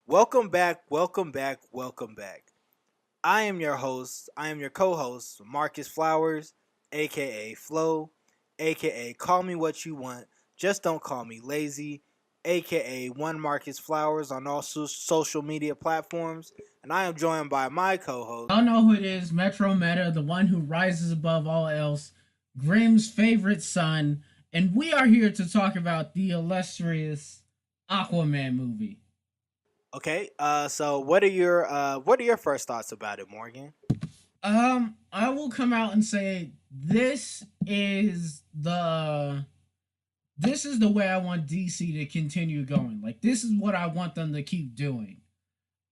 Welcome back, welcome back, welcome back. I am your host, I am your co host, Marcus Flowers, aka Flo, aka Call Me What You Want, Just Don't Call Me Lazy, aka One Marcus Flowers on all social media platforms. And I am joined by my co host. Y'all know who it is, Metro Meta, the one who rises above all else, Grimm's favorite son, and we are here to talk about the illustrious Aquaman movie. Okay, so what are your first thoughts about it, Morgan? I will come out and say this is the way I want DC to continue going. Like this is what I want them to keep doing.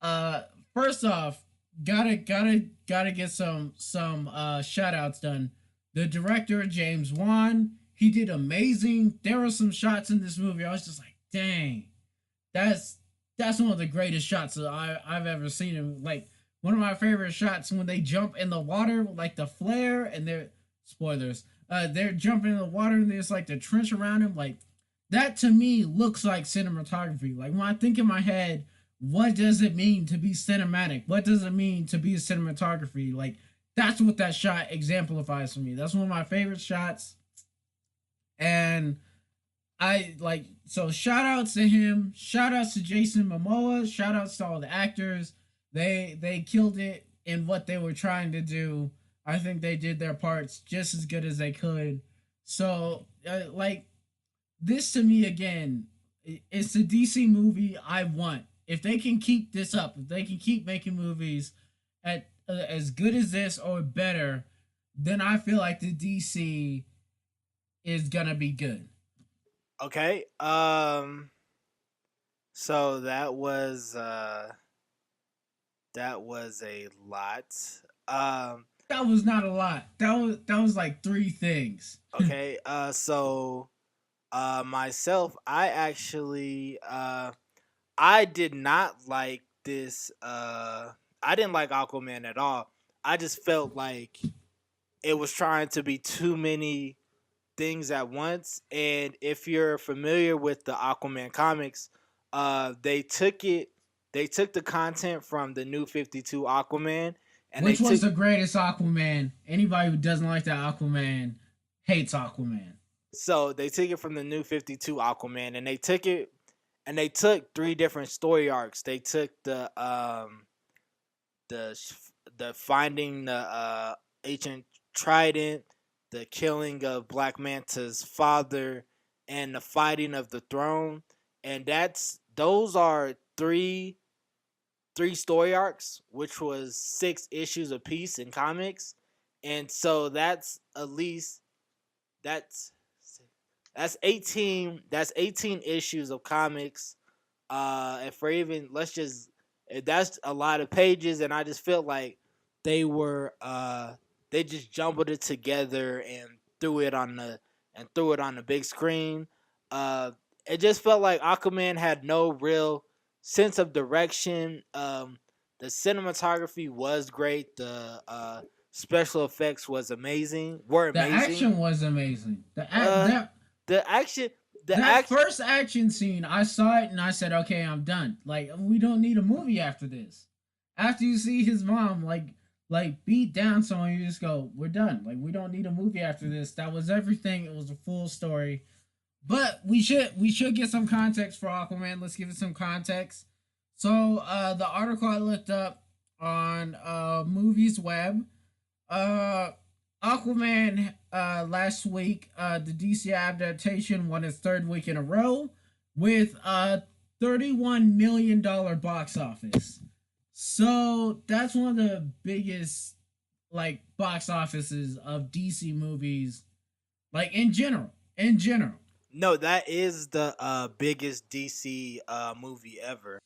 Uh First off, gotta get some shout outs done. The director James Wan, he did amazing. There were some shots in this movie I was just like, dang, that's that's one of the greatest shots that I've ever seen. And like one of my favorite shots when they jump in the water, like the flare, and they're spoilers. They're jumping in the water and there's like the trench around him. Like that to me looks like cinematography. Like when I think in my head, what does it mean to be cinematic? What does it mean to be a cinematography? Like that's what that shot exemplifies for me. That's one of my favorite shots. And I like so shout outs to him, shout outs to Jason Momoa, shout outs to all the actors. They killed it in what they were trying to do. I think they did their parts just as good as they could. So like this to me again, it's the DC movie I want. If they can keep this up, if they can keep making movies at as good as this or better, then I feel like the DC is gonna be good. Okay, so that was a lot. Um, That was not a lot. That was like three things. okay, myself, I did not like this. I didn't like Aquaman at all. I just felt like it was trying to be too many things at once. And if you're familiar with the Aquaman comics, they took the content from the New 52 Aquaman, and they Which was took the greatest Aquaman? Anybody who doesn't like that Aquaman hates Aquaman. they took it from the New 52 Aquaman, and they took three different story arcs. They took the the finding the ancient trident, the killing of Black Manta's father, and the fighting of the throne. And those are three story arcs, which was 6 issues apiece in comics. And so that's that's 18 issues of comics. And for even let's just that's a lot of pages, and I just feel like they were they just jumbled it together and threw it on the big screen. Uh, it just felt like Aquaman had no real sense of direction. The cinematography was great. The special effects were The amazing. action was amazing. Uh, the action, the That action. first action scene, I saw it and I said, "Okay, I'm done. Like we don't need a movie after this." After you see his mom like beat down someone, you just go, "We're done. Like we don't need a movie after this." That was everything. It was a full story. But we should get some context for Aquaman. Let's give it some context. So the article I looked up on Movies Web, uh Aquaman last week, the DC adaptation won its third week in a row with a $31 million box office. So that's one of the biggest like box offices of DC movies, like in general. In general. No, that is the biggest DC movie ever.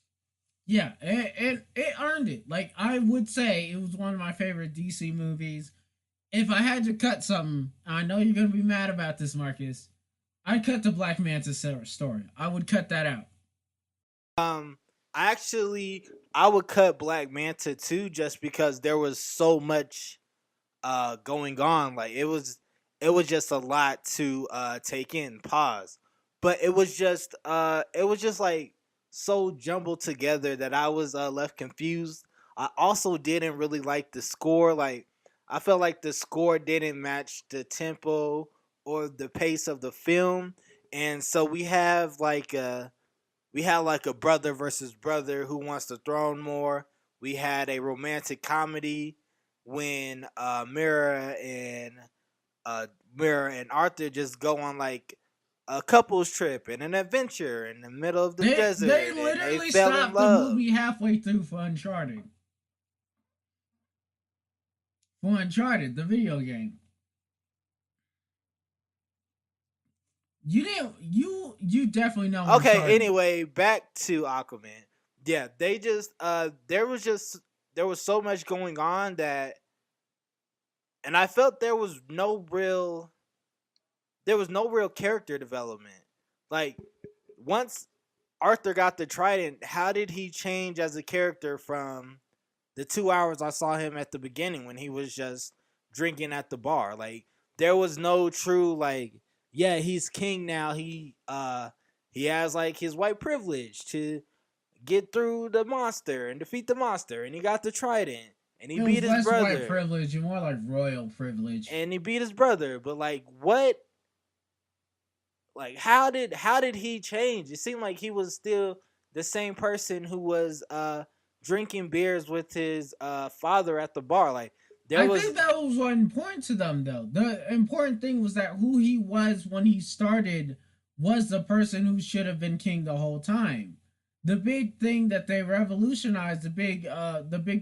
Yeah, it earned it. Like I would say it was one of my favorite DC movies. If I had to cut something, I know you're gonna be mad about this, Marcus. I'd cut the Black Manta story. I would cut that out. Um, I would cut Black Manta too, just because there was so much going on. Like it was just a lot to take in. Pause. But it was just like so jumbled together that I was left confused. I also didn't really like the score. Like, I felt like the score didn't match the tempo or the pace of the film, and so we had like a brother versus brother who wants the throne more. We had a romantic comedy when uh, Mira and Arthur just go on like a couple's trip and an adventure in the middle of the They desert, and they literally fell in stopped the love. movie halfway through for Uncharted. For Uncharted, the video game. You didn't. You definitely know Okay, Uncharted. anyway, back to Aquaman. Yeah, they just there was so much going on that, and I felt there was no real character development. Like, once Arthur got the trident, how did he change as a character from the 2 hours I saw him at the beginning when he was just drinking at the bar? Like, there was no true, like, yeah, he's king now. He has like his white privilege to get through the monster and defeat the monster, and he got the trident, and he It beat was his less white brother, privilege and more like royal privilege. and he beat his brother. But like, what? Like, how did he change? It seemed like he was still the same person who was drinking beers with his father at the bar. Like, there I was think that was what important to them, though. The important thing was that who he was when he started was the person who should have been king the whole time. The big thing that they revolutionized, the big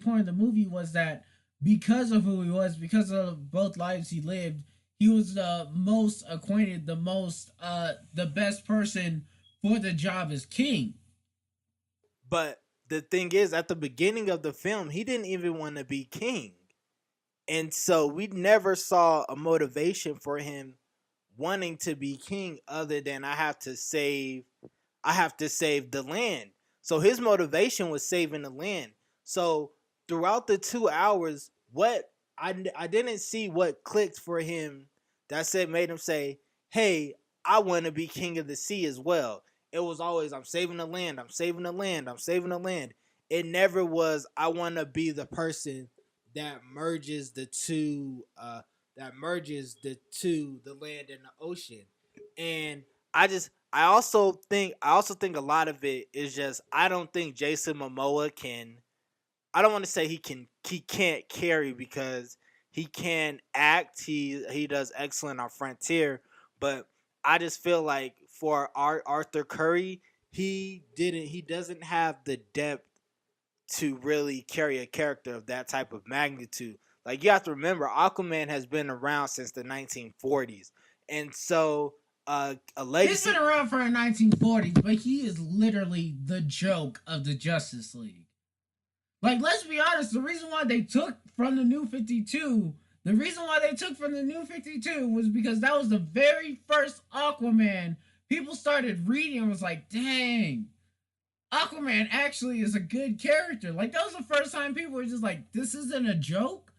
point of the movie was that because of who he was, because of both lives he lived, he was the most acquainted, the best person for the job as king. but the thing is, at the beginning of the film, he didn't even want to be king. And so we never saw a motivation for him wanting to be king other than I have to save the land. So his motivation was saving the land. So throughout the 2 hours, I didn't see what clicked for him that said made him say, "Hey, I want to be king of the sea as well." It was always, "I'm saving the land, I'm saving the land, I'm saving the land." It never was, "I want to be the person that merges the two the land and the ocean." And I also think a lot of it is just, I don't think Jason Momoa can, I don't want to say he can't carry, because he can act. He does excellent on Frontier, but I just feel like for Arthur Curry, he doesn't have the depth to really carry a character of that type of magnitude. Like, you have to remember, Aquaman has been around since the 1940s, and so a He's been legacy. around for the 1940s, but he is literally the joke of the Justice League. Like, let's be honest, the reason why they took from the New 52, the reason why they took from the New 52 was because that was the very first Aquaman. People started reading and was like, dang, Aquaman actually is a good character. Like, that was the first time people were just like, this isn't a joke.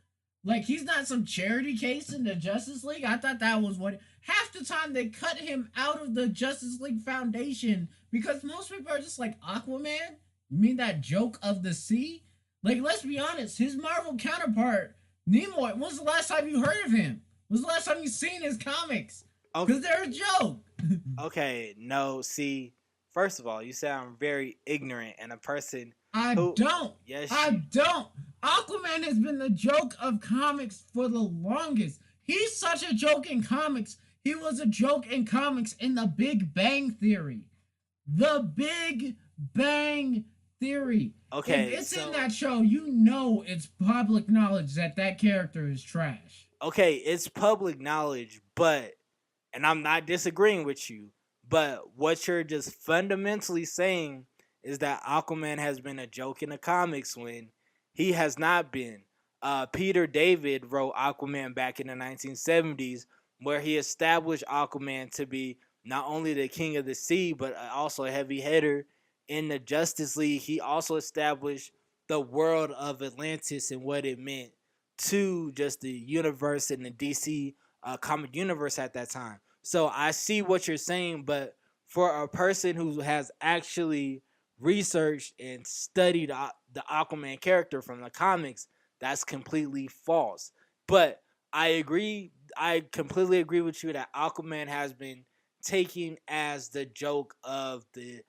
Like, he's not some charity case in the Justice League. I thought that was what. Half the time they cut him out of the Justice League Foundation because most people are just like, Aquaman? You mean that joke of the sea? Like, let's be honest, his Marvel counterpart, Nimoy, when was the last time you heard of him? When was the last time you seen his comics? Okay, Because they're a joke. okay, no, see, first of all, you sound very ignorant, and a person I who, don't. yes, I don't. Aquaman has been the joke of comics for the longest. He's such a joke in comics. He was a joke in comics in the Big Bang Theory. The Big Bang Theory. If okay, it's in so that show, you know it's public knowledge that that character is trash. okay, it's public knowledge, but, and I'm not disagreeing with you, but what you're just fundamentally saying is that Aquaman has been a joke in the comics when he has not been. Peter David wrote Aquaman back in the 1970s, where he established Aquaman to be not only the king of the sea, but also a heavy hitter in the Justice League. He also established the world of Atlantis and what it meant to just the universe and the DC comic universe at that time. So I see what you're saying, but for a person who has actually researched and studied the Aquaman character from the comics, that's completely false. But I agree. I completely agree with you that Aquaman has been taken as the joke of the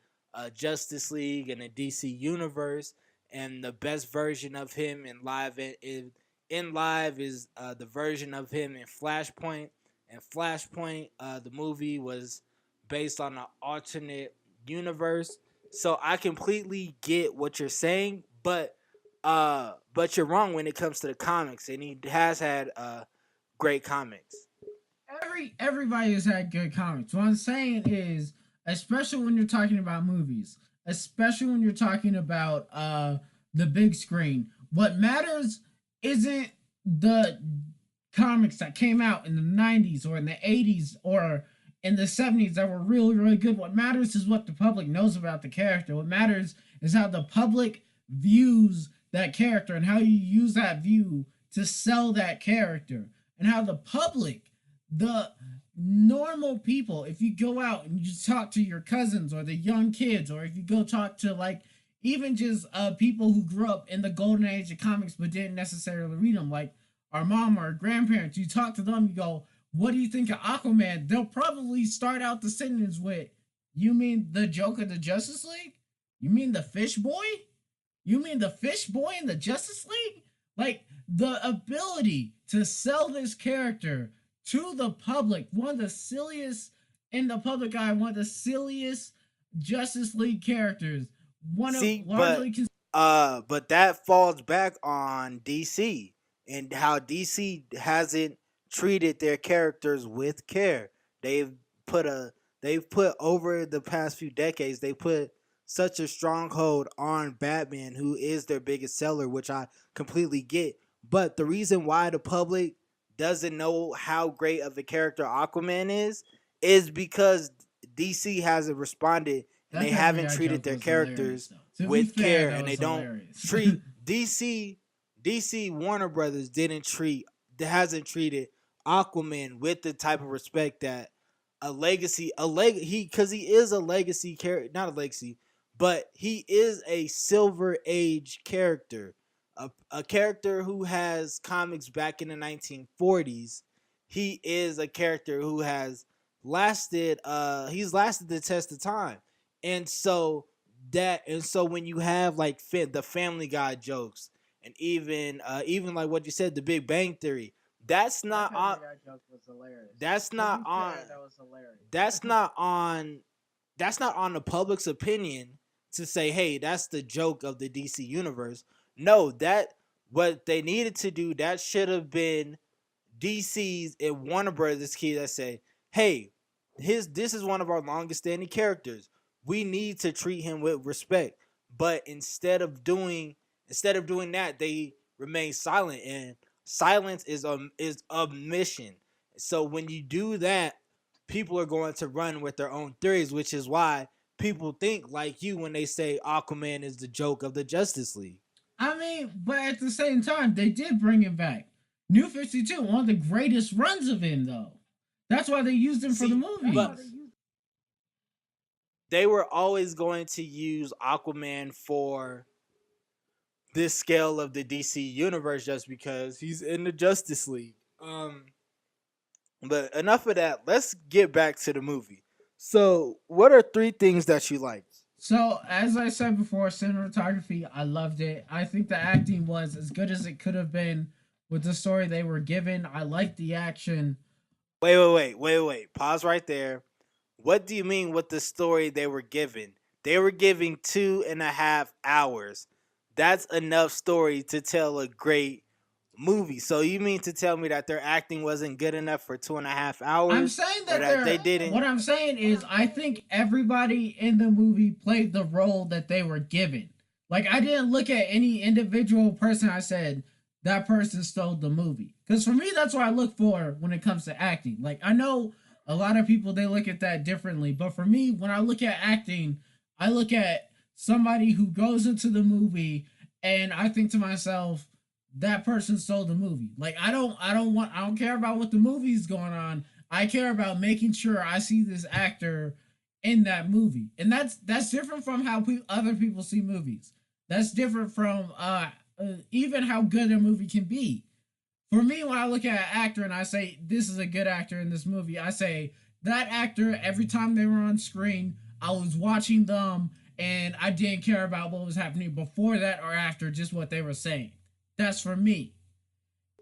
Justice League and the DC universe, and the best version of him in live is the version of him in Flashpoint. And Flashpoint, the movie was based on an alternate universe. So I completely get what you're saying, but you're wrong when it comes to the comics, and he has had great comics. Everybody has had good comics. What I'm saying is, especially when you're talking about movies, especially when you're talking about the big screen, what matters isn't the comics that came out in the 90s or in the 80s or in the 70s that were really, really good. What matters is what the public knows about the character. What matters is how the public views that character and how you use that view to sell that character, and how the public, the normal people, if you go out and you talk to your cousins or the young kids, or if you go talk to like even just people who grew up in the golden age of comics but didn't necessarily read them, like our mom or our grandparents, you talk to them, you go, what do you think of Aquaman? They'll probably start out the sentence with, you mean the Joker of the Justice League? You mean the fish boy? You mean the fish boy in the Justice League? Like, the ability to sell this character to the public, one of the silliest in the public eye, one of the silliest Justice League characters, one of See, largely but that falls back on DC and how DC hasn't treated their characters with care. They've put a they've put over the past few decades, they put such a stronghold on Batman, who is their biggest seller, which I completely get. But the reason why the public doesn't know how great of a character Aquaman is because DC hasn't responded, and that they Family haven't Guy treated joke their was hilarious, characters though. To be with fair, care, that and they was don't hilarious. treat DC Warner Brothers didn't treat hasn't treated Aquaman with the type of respect that he, because he is a legacy character, not a legacy, but he is a silver age character, a character who has comics back in the 1940s. He is a character who has he's lasted the test of time. And so when you have like the Family Guy jokes, and even like what you said, the Big Bang Theory, that's not That on Family Guy joke was hilarious. that's To not be on fair, that was hilarious. that's not on that's not on the public's opinion to say, hey, that's the joke of the DC universe. No, that what they needed to do, that should have been DC's and Warner Brothers key that say, hey, this is one of our longest standing characters. We need to treat him with respect. But instead of doing that, they remain silent, and silence is omission. So when you do that, people are going to run with their own theories, which is why people think like you when they say Aquaman is the joke of the Justice League. I mean, but at the same time, they did bring him back. New 52, one of the greatest runs of him, though. That's why they used him for the See, but movies. they were always going to use Aquaman for this scale of the DC universe just because he's in the Justice League. But enough of that. Let's get back to the movie. So, what are three things that you liked? So, as I said before, cinematography, I loved it. I think the acting was as good as it could have been with the story they were given. I liked the action. Wait. Pause right there. What do you mean with the story they were given? They were giving 2.5 hours. That's enough story to tell a great movie. So you mean to tell me that their acting wasn't good enough for 2.5 hours? I'm saying Or that that they they're. didn't? What I'm saying is, I think everybody in the movie played the role that they were given. Like, I didn't look at any individual person. I said that person stole the movie. Because for me, that's what I look for when it comes to acting. Like, I know a lot of people they look at that differently, but for me, when I look at acting, I look at somebody who goes into the movie, and I think to myself, that person stole the movie. Like, I don't care about what the movie's going on. I care about making sure I see this actor in that movie, and that's different from how other people see movies. That's different from even how good a movie can be. For me, when I look at an actor and I say this is a good actor in this movie, I say that actor every time they were on screen, I was watching them and I didn't care about what was happening before that or after, just what they were saying. That's for me.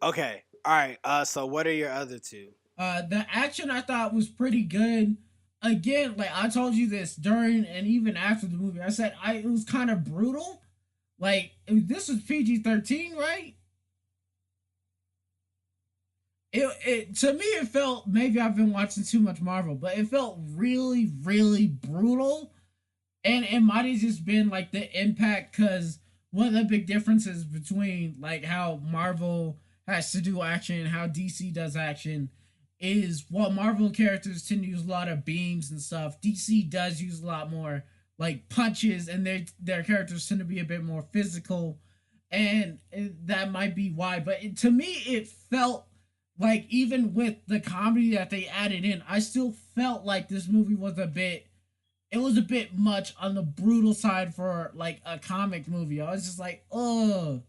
Okay. All right. So what are your other two? The action I thought was pretty good. Again, like I told you this during and even after the movie, I said it was kind of brutal. Like this was PG-13, right? It to me it felt, maybe I've been watching too much Marvel, but it felt really really brutal, and it might have just been like the impact, because one of the big differences between like how Marvel has to do action and how DC does action is, while Marvel characters tend to use a lot of beams and stuff, DC does use a lot more like punches, and their characters tend to be a bit more physical, and that might be why. But to me, it felt like, even with the comedy that they added in, I still felt like this movie was a bit, it was a bit much on the brutal side for like a comic movie. I was just like, oh,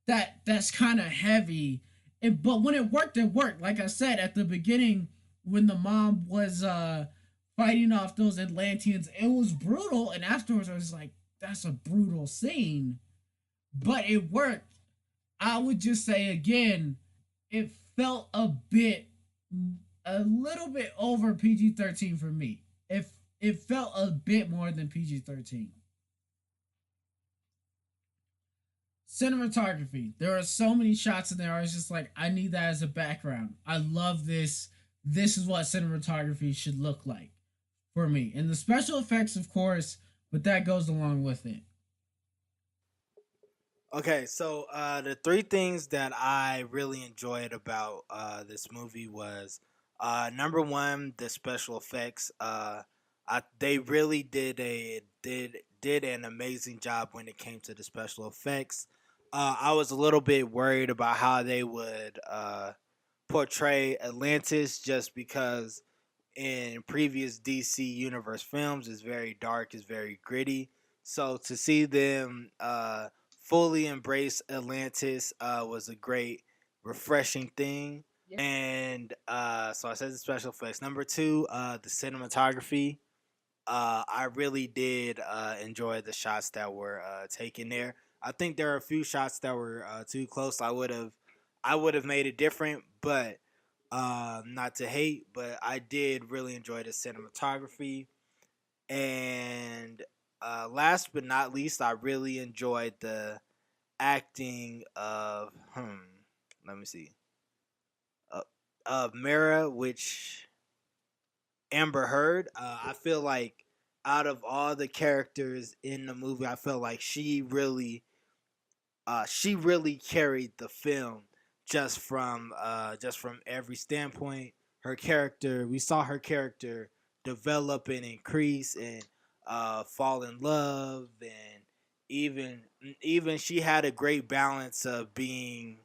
that's kind of heavy. But when it worked, it worked. Like I said at the beginning, when the mom was fighting off those Atlanteans, it was brutal. And afterwards, I was like, that's a brutal scene, but it worked. I would just say again, it felt a little bit over PG-13 for me. If it felt a bit more than PG-13. Cinematography. There are so many shots in there. I was just like, I need that as a background. I love this. This is what cinematography should look like for me. And the special effects, of course, but that goes along with it. Okay, so the three things that I really enjoyed about this movie was number one, the special effects. They really did an amazing job when it came to the special effects. I was a little bit worried about how they would portray Atlantis, just because in previous DC Universe films is very dark, is very gritty. So to see them fully embrace Atlantis was a great, refreshing thing. And so I said the special effects. Number two, the cinematography. I really did enjoy the shots that were taken there. I think there are a few shots that were too close. I would have made it different, but not to hate, but I did really enjoy the cinematography. And last but not least, I really enjoyed the acting of let me see, uh, of Mara, which Amber Heard. I feel like out of all the characters in the movie, I felt like she really carried the film, just from every standpoint. Her character, we saw her character develop and increase and fall in love, and even even she had a great balance of being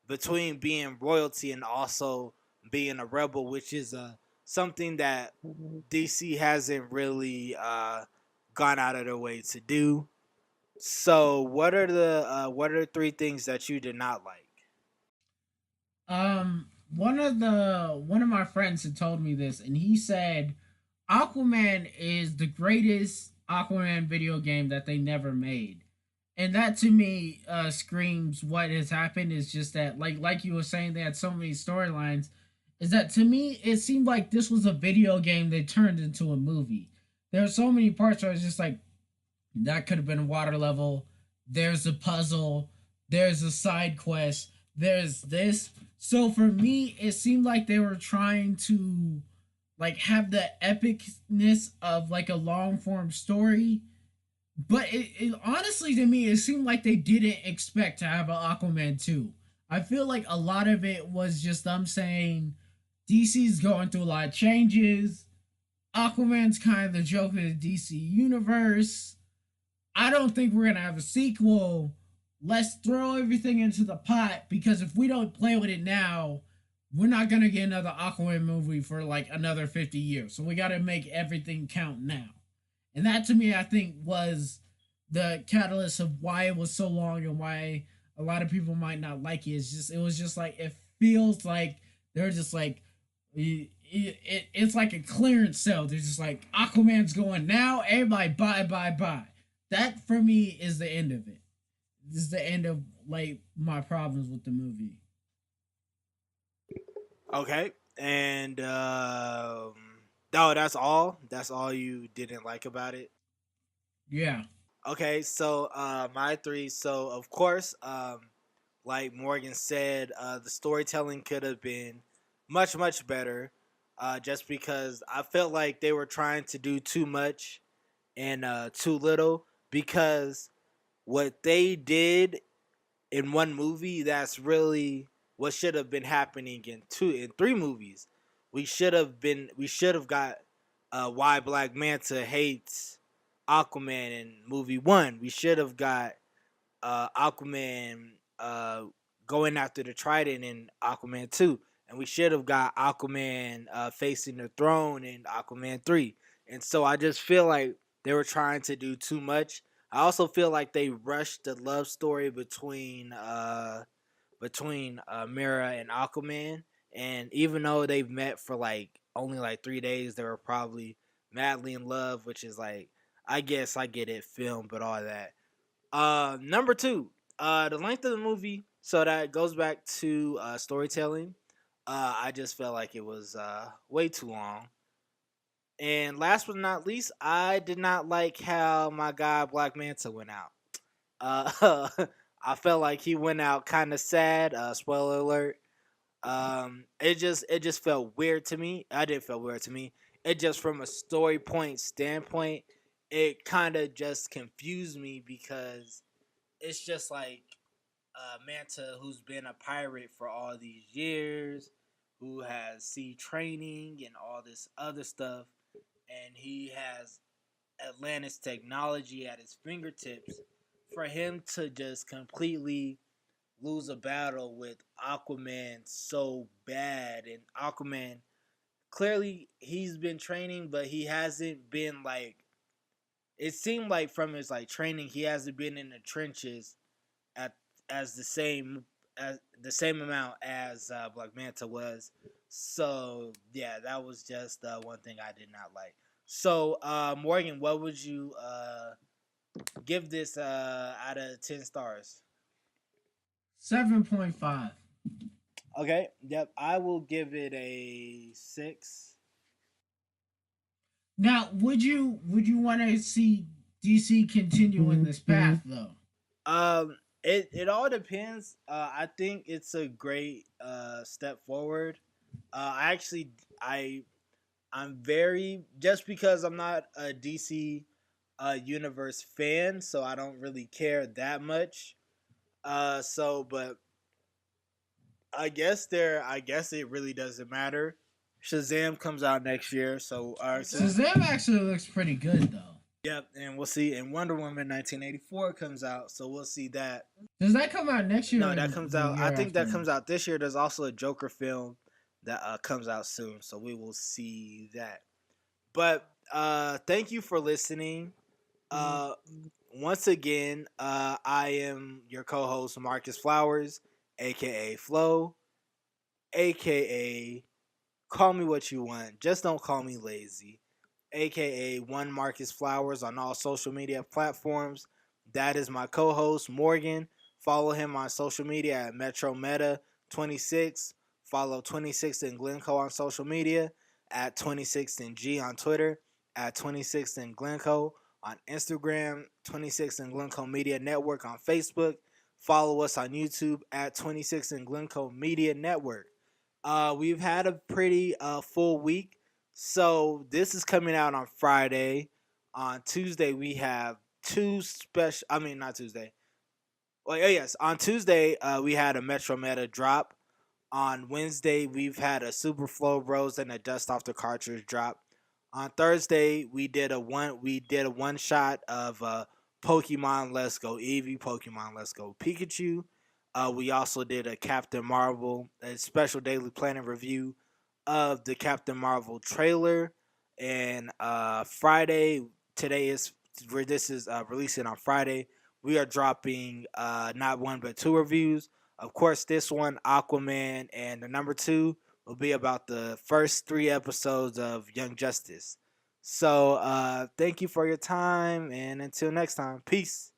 between being royalty and also being a rebel, which is something that DC hasn't really gone out of their way to do. So, what are the three things that you did not like? One of my friends had told me this, and he said Aquaman is the greatest Aquaman video game that they never made. And that to me screams what has happened is just that, like you were saying, they had so many storylines. Is that to me it seemed like this was a video game they turned into a movie. There are so many parts where I was just like, that could have been a water level. There's a puzzle. There's a side quest. There's this. So for me, it seemed like they were trying to like have the epicness of like a long form story, but it honestly to me it seemed like they didn't expect to have an Aquaman 2. I feel like a lot of it was just them saying DC's going through a lot of changes. Aquaman's kind of the joke of the DC universe. I don't think we're gonna have a sequel. Let's throw everything into the pot, because if we don't play with it now, we're not gonna get another Aquaman movie for like another 50 years. So we gotta make everything count now. And that to me I think was the catalyst of why it was so long and why a lot of people might not like it. It's just it was just like it feels like they're just like it's like a clearance sale. They're just like Aquaman's going now, everybody buy. That for me is the end of it. This is the end of like my problems with the movie. Okay, and oh, that's all. That's all you didn't like about it. Yeah. Okay, so my three. So of course, like Morgan said, the storytelling could have been much better. Just because I felt like they were trying to do too much and too little. Because what they did in one movie, that's really what should have been happening in three movies. We should have got why Black Manta hates Aquaman in movie one. We should have got Aquaman going after the Trident in Aquaman 2. And we should have got Aquaman facing the throne in Aquaman 3. And so I just feel like they were trying to do too much. I also feel like they rushed the love story between Mira and Aquaman. And even though they've met for like only like 3 days, they were probably madly in love, which is like, I guess I get it, film, but all that. Number two, the length of the movie. So that goes back to storytelling. I just felt like it was way too long. And last but not least, I did not like how my guy Black Manta went out. I felt like he went out kind of sad. Spoiler alert. It just felt weird to me. I didn't feel weird to me. It just from a story point standpoint, it kind of just confused me because it's just like Manta, who's been a pirate for all these years, who has sea training and all this other stuff, and he has Atlantis technology at his fingertips. For him to just completely lose a battle with Aquaman so bad, and Aquaman clearly he's been training, but he hasn't been like. It seemed like from his like training, he hasn't been in the trenches at as the same amount as Black Manta was. So yeah, that was just one thing I did not like. So Morgan, what would you give this out of 10 stars? 7.5. Okay, yep, I will give it a 6. Now, would you want to see DC continue in this path though? It all depends. I think it's a great step forward. I actually I'm very, just because I'm not a DC universe fan, so I don't really care that much. But I guess it really doesn't matter. Shazam comes out next year, so Shazam actually looks pretty good though. yep, and we'll see. And Wonder Woman 1984 comes out, so we'll see that. Does that come out next year No, or that comes the out. year I think that after? comes out this year. There's also a Joker film that comes out soon, so we will see that. But thank you for listening. Uh, Once again, I am your co-host Marcus Flowers, aka Flo, aka call me what you want, just don't call me lazy, aka One Marcus Flowers on all social media platforms. That is my co-host Morgan. Follow him on social media at Metro Meta 26. Follow 26 in Glencoe on social media at 26 in G on Twitter, at 26 in Glencoe on Instagram, 26 in Glencoe Media Network on Facebook. Follow us on YouTube at 26 in Glencoe Media Network. We've had a pretty full week. So this is coming out on Friday. On Tuesday we have two special. I mean, not Tuesday. Well, yeah, yes. On Tuesday we had a Metro Meta drop. On Wednesday we've had a Super Flow Bros and a Dust Off the Cartridge drop. On Thursday we did a one shot of Pokemon Let's Go Eevee, Pokemon Let's Go Pikachu. We also did a Captain Marvel, a special daily planning review of the Captain Marvel trailer. And Friday, today is where this is releasing on Friday. We are dropping not one but two reviews. Of course, this one, Aquaman, and the number two will be about the first three episodes of Young Justice. So thank you for your time, and until next time, peace.